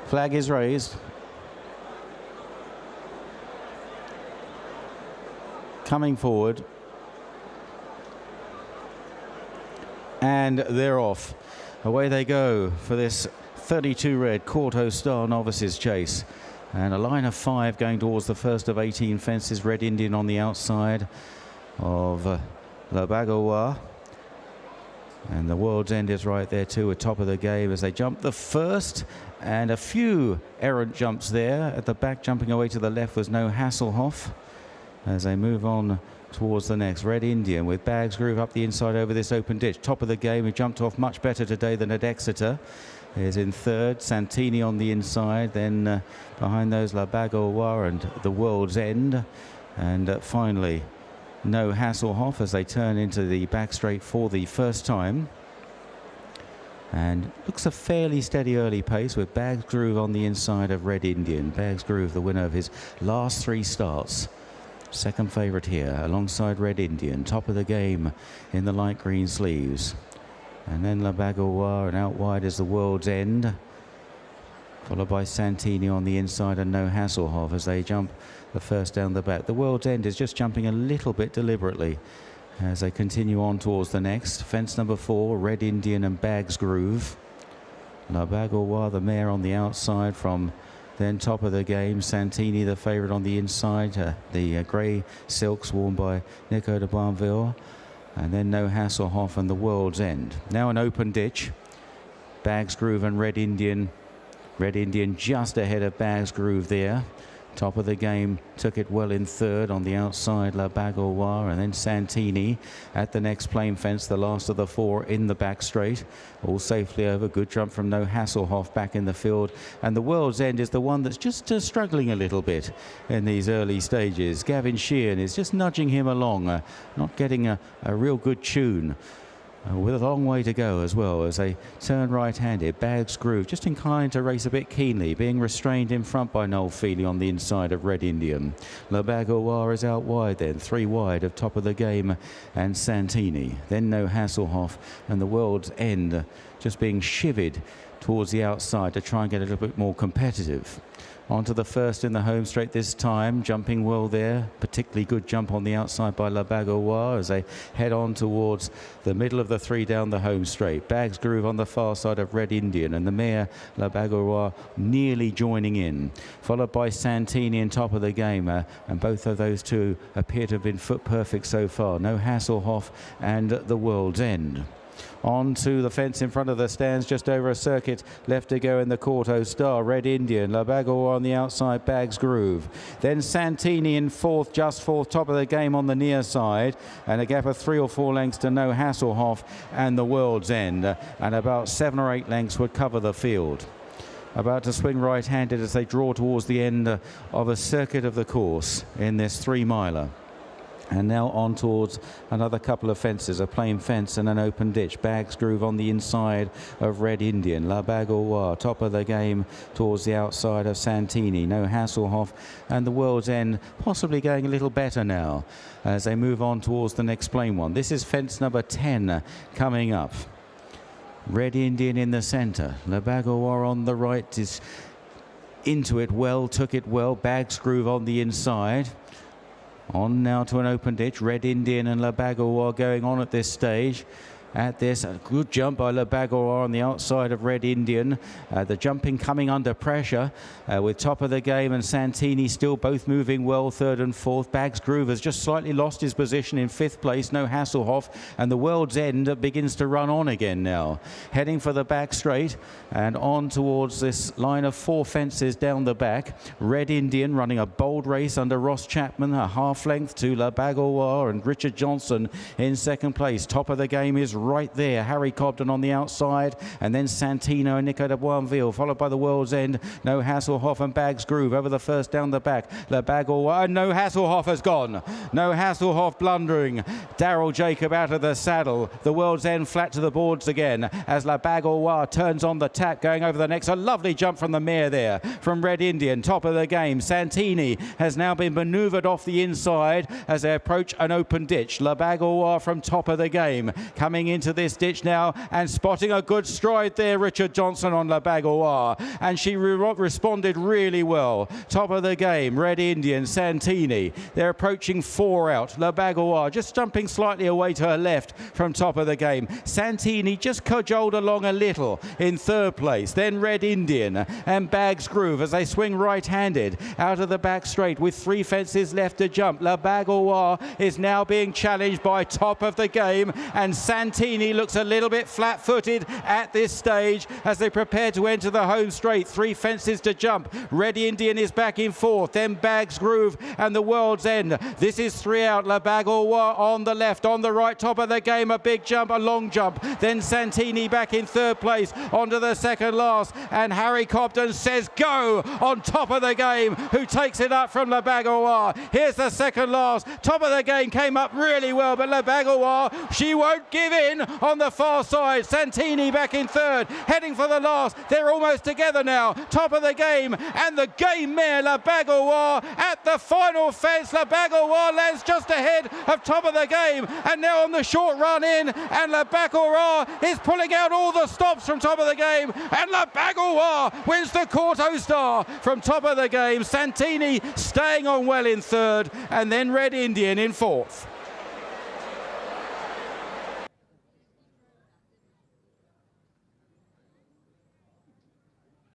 Flag is raised. Coming forward. And they're off. Away they go for this 32 red Kauto Star Novices chase. And a line of 5 going towards the first of 18 fences. Red Indian on the outside of La Bague. And the World's End is right there too, at top of the game as they jump the first. And a few errant jumps there. At the back, jumping away to the left, was No Hasselhoff. As they move on towards the next, Red Indian with Bague's Groove up the inside over this open ditch. Top of the game, who jumped off much better today than at Exeter, is in third. Santini on the inside. Then behind those, La Bague and the World's End. And finally, No Hasselhoff as they turn into the back straight for the first time. And looks a fairly steady early pace with Bague's Groove on the inside of Red Indian. Bague's Groove, the winner of his last 3 starts. Second favourite here alongside Red Indian. Top of the game in the light green sleeves. And then La Bague, and out wide is the World's End. Followed by Santini on the inside and No Hasselhoff as they jump the first down the back. The World's End is just jumping a little bit deliberately as they continue on towards the next. Fence number 4, Red Indian and Bague's Groove. La Bague, the mare on the outside from then top of the game. Santini, the favourite on the inside. The grey silks worn by Nico de Boinville. And then No Hasselhoff and the World's End. Now an open ditch. Bague's Groove and Red Indian. Red Indian just ahead of Bague's Groove there. Top of the game took it well in third. On the outside, La Bague, and then Santini at the next plain fence, the last of the 4 in the back straight. All safely over. Good jump from No Hasselhoff back in the field. And the World's End is the one that's just struggling a little bit in these early stages. Gavin Sheehan is just nudging him along, not getting a real good tune. With a long way to go as well as they turn right-handed. Bague's Groove just inclined to race a bit keenly, being restrained in front by Noel Feely on the inside of Red Indian. La Bague is out wide then, 3 wide of top of the game and Santini. Then No Hasselhoff and the World's End just being chivied towards the outside to try and get a little bit more competitive. Onto the first in the home straight this time, jumping well there. Particularly good jump on the outside by La Bague as they head on towards the middle of the 3 down the home straight. Bague's Groove on the far side of Red Indian and the mare La Bague nearly joining in. Followed by Santini in top of the game and both of those two appear to have been foot perfect so far. No Hasselhoff and the World's End. On to the fence in front of the stands, just over a circuit left to go in the Kauto Star. Red Indian, La Bague on the outside, Bague's Groove. Then Santini in fourth, just fourth, top of the game on the near side. And a gap of 3 or 4 lengths to No Hasselhoff and the World's End. And about 7 or 8 lengths would cover the field. About to swing right-handed as they draw towards the end of a circuit of the course in this 3-miler. And now on towards another couple of fences, a plain fence and an open ditch. Bague's Groove on the inside of Red Indian. La Bague, top of the game towards the outside of Santini. No Hasselhoff and the World's End possibly going a little better now as they move on towards the next plain one. This is fence number 10 coming up. Red Indian in the centre. La Bague on the right is into it well, took it well. Bague's Groove on the inside. On now to an open ditch. Red Indian and La Bague going on at this stage. At this, a good jump by La Bague on the outside of Red Indian. The jumping coming under pressure with top of the game and Santini still both moving well, third and fourth. Bague's Groove has just slightly lost his position in 5th place. No Hasselhoff and the World's End begins to run on again now. Heading for the back straight and on towards this line of 4 fences down the back. Red Indian running a bold race under Ross Chapman, a half length to La Bague and Richard Johnson in 2nd place. Top of the game is right there. Harry Cobden on the outside and then Santino and Nico de Boinville followed by the World's End. No Hasselhoff and Bague's Groove over the first down the back. La Bague, no Hasselhoff has gone. No Hasselhoff blundering. Daryl Jacob out of the saddle. The World's End flat to the boards again as La Bague turns on the tap going over the next. A lovely jump from the mare there from Red Indian. Top of the game. Santini has now been manoeuvred off the inside as they approach an open ditch. La Bague from top of the game coming into this ditch now and spotting a good stride there, Richard Johnson on La Bague, and she responded really well. Top of the game, Red Indian, Santini. They're approaching 4 out. La Bague just jumping slightly away to her left from top of the game. Santini just cajoled along a little in 3rd place. Then Red Indian and Bague's Groove as they swing right-handed out of the back straight with 3 fences left to jump. La Bague is now being challenged by Top of the Game, and Santini looks a little bit flat-footed at this stage as they prepare to enter the home straight. 3 fences to jump. Red Indian is back in 4th, then Bague's Groove and the World's End. This is 3 out. La Bague on the left, on the right. Top of the game, a big jump, a long jump. Then Santini back in 3rd place onto the second last, and Harry Kempton says go on Top of the Game, who takes it up from La Bague. Here's the second last. Top of the Game came up really well, but La Bague, she won't give in on the far side. Santini back in 3rd, heading for the last. They're almost together now. Top of the Game and the game mare La Bague at the final fence. La Bague lands just ahead of Top of the Game, and now on the short run in, and La Bague is pulling out all the stops from Top of the Game, and La Bague wins the Kauto Star from Top of the Game. Santini staying on well in 3rd, and then Red Indian in 4th.